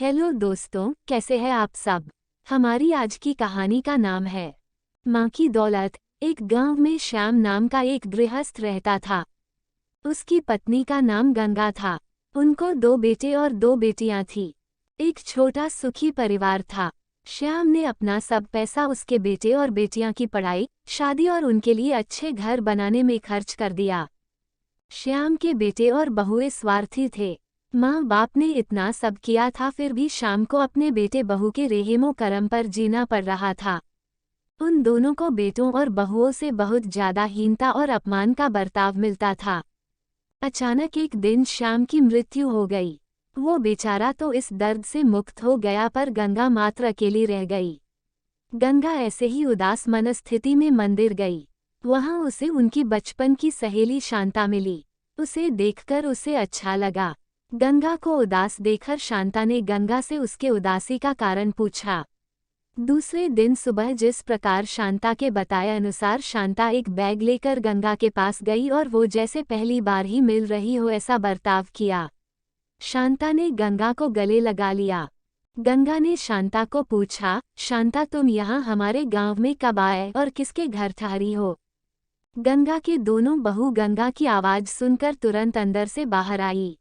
Hello दोस्तों, कैसे हैं आप सब। हमारी आज की कहानी का नाम है माँ की दौलत। एक गांव में श्याम नाम का एक गृहस्थ रहता था। उसकी पत्नी का नाम गंगा था। उनको 2 बेटे और 2 बेटियां थीं। एक छोटा सुखी परिवार था। श्याम ने अपना सब पैसा उसके बेटे और बेटियां की पढ़ाई, शादी और उनके लिए अच्छे घर बनाने में खर्च कर दिया। श्याम के बेटे और बहुएं स्वार्थी थे। माँ बाप ने इतना सब किया था, फिर भी श्याम को अपने बेटे बहू के रेहेमो करम पर जीना पड़ रहा था। उन दोनों को बेटों और बहुओं से बहुत ज्यादा हीनता और अपमान का बर्ताव मिलता था। अचानक एक दिन श्याम की मृत्यु हो गई। वो बेचारा तो इस दर्द से मुक्त हो गया, पर गंगा मात्र अकेली रह गई। गंगा ऐसे ही उदास मनस्थिति में मंदिर गई। वहां उसे उनकी बचपन की सहेली शांता मिली। उसे देखकर उसे अच्छा लगा। गंगा को उदास देखकर शांता ने गंगा से उसके उदासी का कारण पूछा। दूसरे दिन सुबह जिस प्रकार शांता के बताए अनुसार शांता एक बैग लेकर गंगा के पास गई और वो जैसे पहली बार ही मिल रही हो ऐसा बर्ताव किया। शांता ने गंगा को गले लगा लिया। गंगा ने शांता को पूछा, शांता तुम यहाँ हमारे गांव में कब आए और किसके घर ठहरी हो। गंगा के दोनों बहू गंगा की आवाज सुनकर तुरंत अंदर से बाहर आई।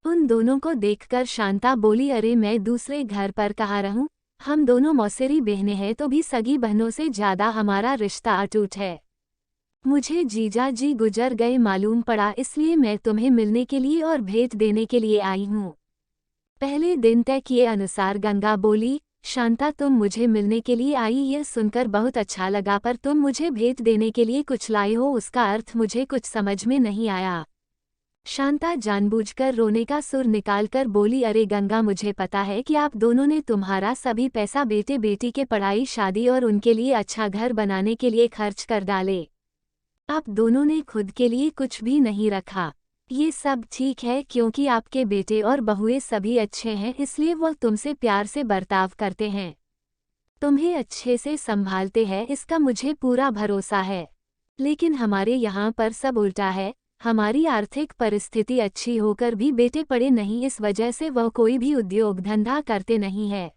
उन दोनों को देखकर शांता बोली, अरे मैं दूसरे घर पर कहाँ रहूं, हम दोनों मौसेरी बहनें हैं, तो भी सगी बहनों से ज्यादा हमारा रिश्ता अटूट है। मुझे जीजा जी गुजर गए मालूम पड़ा, इसलिए मैं तुम्हें मिलने के लिए और भेंट देने के लिए आई हूँ। पहले दिन तय किए अनुसार गंगा बोली, शांता तुम मुझे मिलने के लिए आई, यह सुनकर बहुत अच्छा लगा, पर तुम मुझे भेंट देने के लिए कुछ लाई हो, उसका अर्थ मुझे कुछ समझ में नहीं आया। शांता जानबूझकर रोने का सुर निकालकर बोली, अरे गंगा मुझे पता है कि आप दोनों ने तुम्हारा सभी पैसा बेटे बेटी के पढ़ाई, शादी और उनके लिए अच्छा घर बनाने के लिए खर्च कर डाले। आप दोनों ने खुद के लिए कुछ भी नहीं रखा। ये सब ठीक है क्योंकि आपके बेटे और बहुएं सभी अच्छे हैं, इसलिए वो तुमसे प्यार से बर्ताव करते हैं, तुम्हें अच्छे से संभालते हैं, इसका मुझे पूरा भरोसा है। लेकिन हमारे यहाँ पर सब उल्टा है। हमारी आर्थिक परिस्थिति अच्छी होकर भी बेटे पढ़े नहीं, इस वजह से वह कोई भी उद्योग धंधा करते नहीं है।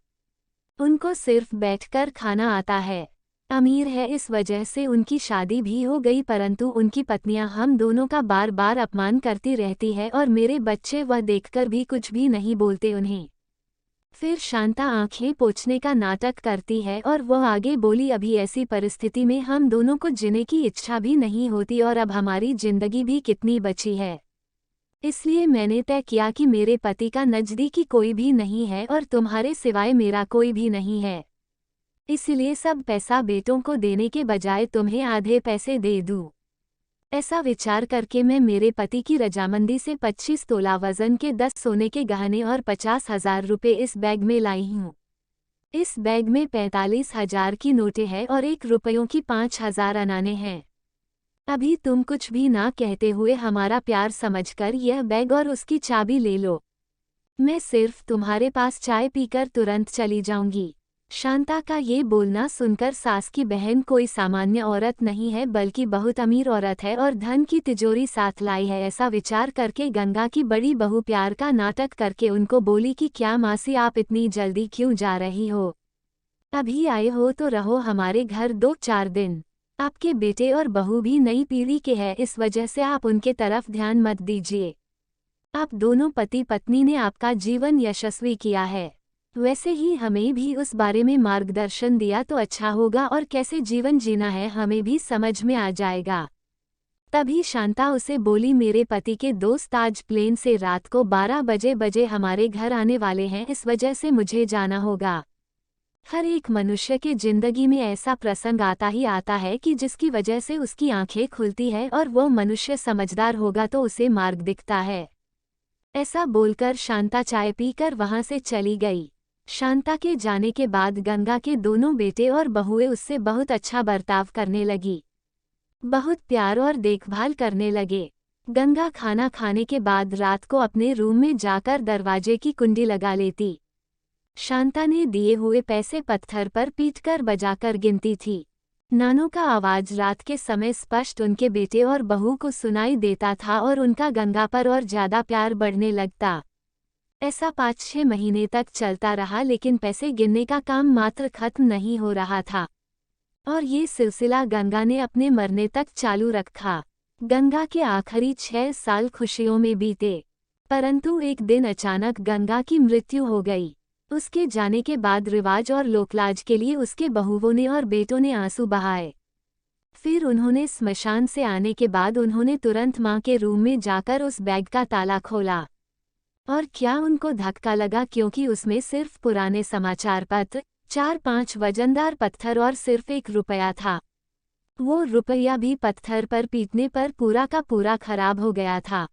उनको सिर्फ बैठकर खाना आता है। अमीर है, इस वजह से उनकी शादी भी हो गई, परंतु उनकी पत्नियां हम दोनों का बार बार अपमान करती रहती है और मेरे बच्चे वह देखकर भी कुछ भी नहीं बोलते उन्हें। फिर शांता आंखें पोंछने का नाटक करती है और वह आगे बोली, अभी ऐसी परिस्थिति में हम दोनों को जीने की इच्छा भी नहीं होती और अब हमारी जिंदगी भी कितनी बची है। इसलिए मैंने तय किया कि मेरे पति का नजदीकी कोई भी नहीं है और तुम्हारे सिवाय मेरा कोई भी नहीं है। इसलिए सब पैसा बेटों को देने के बजाय तुम्हें आधे पैसे दे दूं। ऐसा विचार करके मैं मेरे पति की रजामंदी से 25 तोला वजन के 10 सोने के गहने और 50,000 रुपये इस बैग में लाई हूँ। इस बैग में 45,000 की नोटें हैं और 1 रुपयों की 5,000 अनाने हैं। अभी तुम कुछ भी ना कहते हुए हमारा प्यार समझकर यह बैग और उसकी चाबी ले लो। मैं सिर्फ तुम्हारे पास चाय पीकर तुरंत चली जाऊंगी। शांता का ये बोलना सुनकर सास की बहन कोई सामान्य औरत नहीं है, बल्कि बहुत अमीर औरत है और धन की तिजोरी साथ लाई है, ऐसा विचार करके गंगा की बड़ी बहू प्यार का नाटक करके उनको बोली कि क्या मासी आप इतनी जल्दी क्यों जा रही हो, अभी आए हो तो रहो हमारे घर 2-4 दिन। आपके बेटे और बहू भी नई पीढ़ी के हैं, इस वजह से आप उनके तरफ ध्यान मत दीजिए। आप दोनों पति पत्नी ने आपका जीवन यशस्वी किया है, वैसे ही हमें भी उस बारे में मार्गदर्शन दिया तो अच्छा होगा और कैसे जीवन जीना है हमें भी समझ में आ जाएगा। तभी शांता उसे बोली, मेरे पति के दोस्त आज प्लेन से रात को 12 बजे हमारे घर आने वाले हैं, इस वजह से मुझे जाना होगा। हर एक मनुष्य के जिंदगी में ऐसा प्रसंग आता ही आता है कि जिसकी वजह से उसकी आंखें खुलती है और वो मनुष्य समझदार होगा तो उसे मार्ग दिखता है। ऐसा बोलकर शांता चाय पीकर वहां से चली गई। शांता के जाने के बाद गंगा के दोनों बेटे और बहुएं उससे बहुत अच्छा बर्ताव करने लगी, बहुत प्यार और देखभाल करने लगे। गंगा खाना खाने के बाद रात को अपने रूम में जाकर दरवाजे की कुंडी लगा लेती। शांता ने दिए हुए पैसे पत्थर पर पीटकर बजाकर गिनती थी। नानों का आवाज रात के समय स्पष्ट उनके बेटे और बहू को सुनाई देता था और उनका गंगा पर और ज्यादा प्यार बढ़ने लगता। ऐसा 5-6 महीने तक चलता रहा, लेकिन पैसे गिनने का काम मात्र खत्म नहीं हो रहा था। और ये सिलसिला गंगा ने अपने मरने तक चालू रखा। गंगा के आखिरी 6 साल खुशियों में बीते, परंतु एक दिन अचानक गंगा की मृत्यु हो गई। उसके जाने के बाद रिवाज और लोकलाज के लिए उसके बहुओं ने और बेटों ने आंसू बहाए। फिर उन्होंने स्मशान से आने के बाद उन्होंने तुरंत मां के रूम में जाकर उस बैग का ताला खोला। और क्या उनको धक्का लगा, क्योंकि उसमें सिर्फ पुराने समाचार पत्र, 4-5 वजनदार पत्थर और सिर्फ 1 रुपया था। वो रुपया भी पत्थर पर पीटने पर पूरा का पूरा खराब हो गया था।